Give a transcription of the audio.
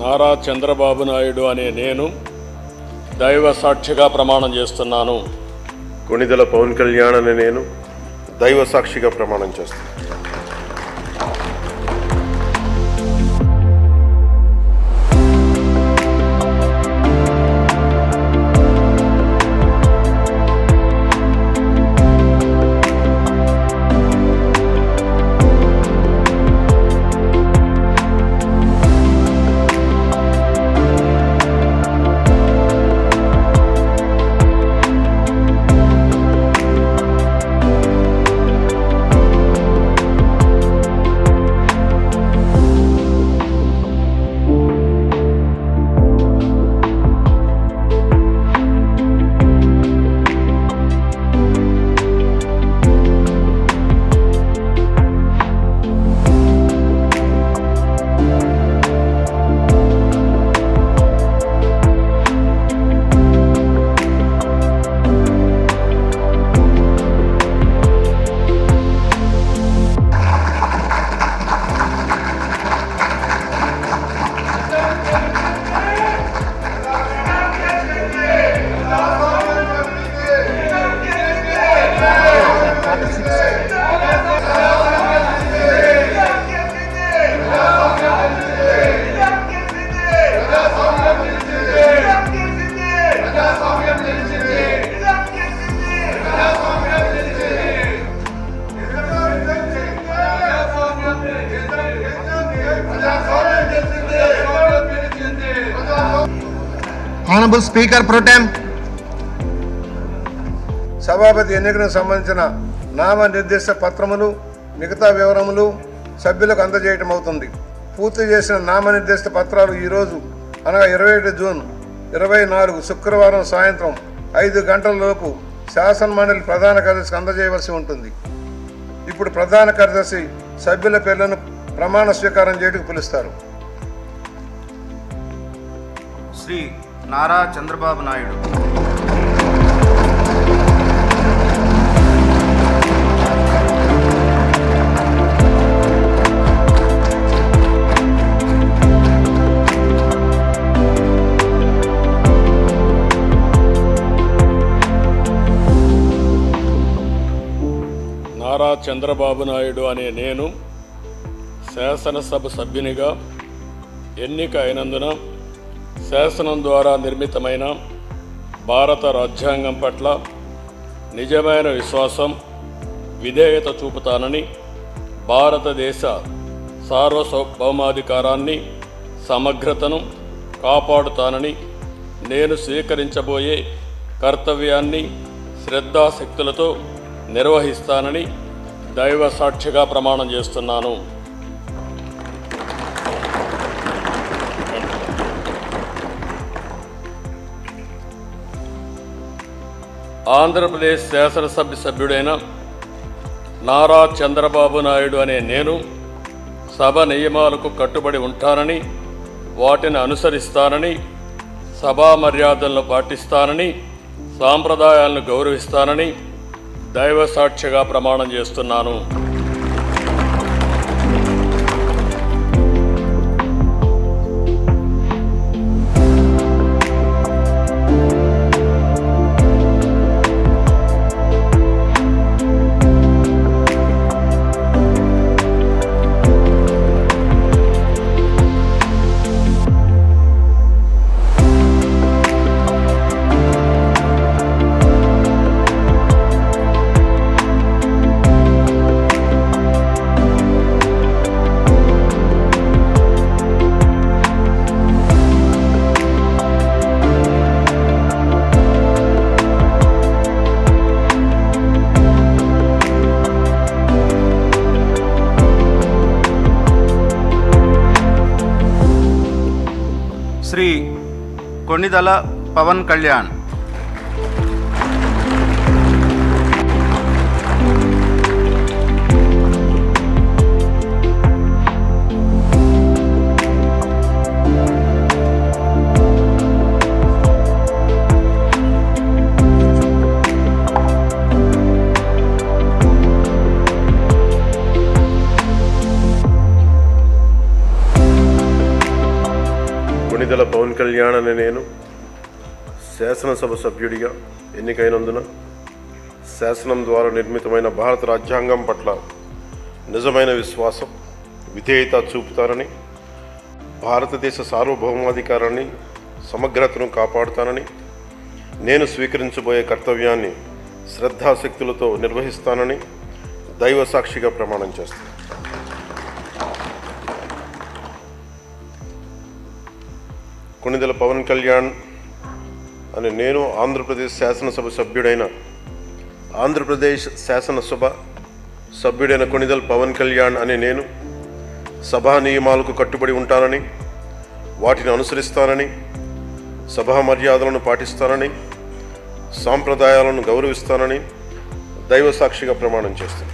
నారా చంద్రబాబు నాయుడు అనే నేను దైవ సాక్షిగా ప్రమాణం చేస్తున్నాను. కొణిదెల పవన్ కళ్యాణ్ అనే నేను దైవ సాక్షిగా ప్రమాణం చేస్తున్నాను. Honorable Speaker Pro Tem. సభాపతి ఎన్నికలకు సంబంధించిన నామ నిర్దేశ పత్రములు మిగతా వివరములు సభ్యులకు అందజేయటం అవుతుంది. పూర్తి చేసిన నామ నిర్దేశ పత్రాలు ఈరోజు అనగా 27 జూన్ 2024 శుక్రవారం సాయంత్రం 5 గంటలలోపు శాసనమండలి ప్రధాన కార్యదర్శికి అందజేయవలసి ఉంటుంది. ఇప్పుడు ప్రధాన కార్యదర్శి సభ్యుల పేర్లను ప్రమాణ స్వీకారం చేయడానికి పిలుస్తారు. శ్రీ నారా చంద్రబాబు నాయుడు. నారా చంద్రబాబు నాయుడు అనే నేను శాసనసభ సభ్యునిగా ఎన్నిక అయినందున శాసనం ద్వారా నిర్మితమైన భారత రాజ్యాంగం పట్ల నిజమైన విశ్వాసం, విధేయత చూపుతానని, భారతదేశ సార్వభౌమాధికారాన్ని, సమగ్రతను కాపాడుతానని, నేను స్వీకరించబోయే కర్తవ్యాన్ని శ్రద్ధాశక్తులతో నిర్వహిస్తానని దైవ సాక్షిగా ప్రమాణం చేస్తున్నాను. ఆంధ్రప్రదేశ్ శాసనసభ సభ్యుడైన నారా చంద్రబాబు నాయుడు అనే నేను సభ నియమాలకు కట్టుబడి ఉంటానని, వాటిని అనుసరిస్తానని, సభా మర్యాదలను పాటిస్తానని, సాంప్రదాయాలను గౌరవిస్తానని దైవ సాక్షిగా ప్రమాణం చేస్తున్నాను. శ్రీ కొణిదెల పవన్ కళ్యాణ్. కొణిదెల పవన్ కళ్యాణ్ అనే నేను శాసనసభ సభ్యుడిగా ఎన్నికైనందున శాసనం ద్వారా నిర్మితమైన భారత రాజ్యాంగం పట్ల నిజమైన విశ్వాసం, విధేయత చూపుతానని, భారతదేశ సార్వభౌమాధికారాన్ని, సమగ్రతను కాపాడుతానని, నేను స్వీకరించబోయే కర్తవ్యాన్ని శ్రద్ధాశక్తులతో నిర్వహిస్తానని దైవ సాక్షిగా ప్రమాణం చేస్తాను. కొణిదెల పవన్ కళ్యాణ్ అనే నేను ఆంధ్రప్రదేశ్ శాసనసభ సభ్యుడైన కొణిదెల పవన్ కళ్యాణ్ అనే నేను సభా నియమాలకు కట్టుబడి ఉంటానని, వాటిని అనుసరిస్తానని, సభా మర్యాదలను పాటిస్తానని, సాంప్రదాయాలను గౌరవిస్తానని దైవ సాక్షిగా ప్రమాణం చేస్తాను.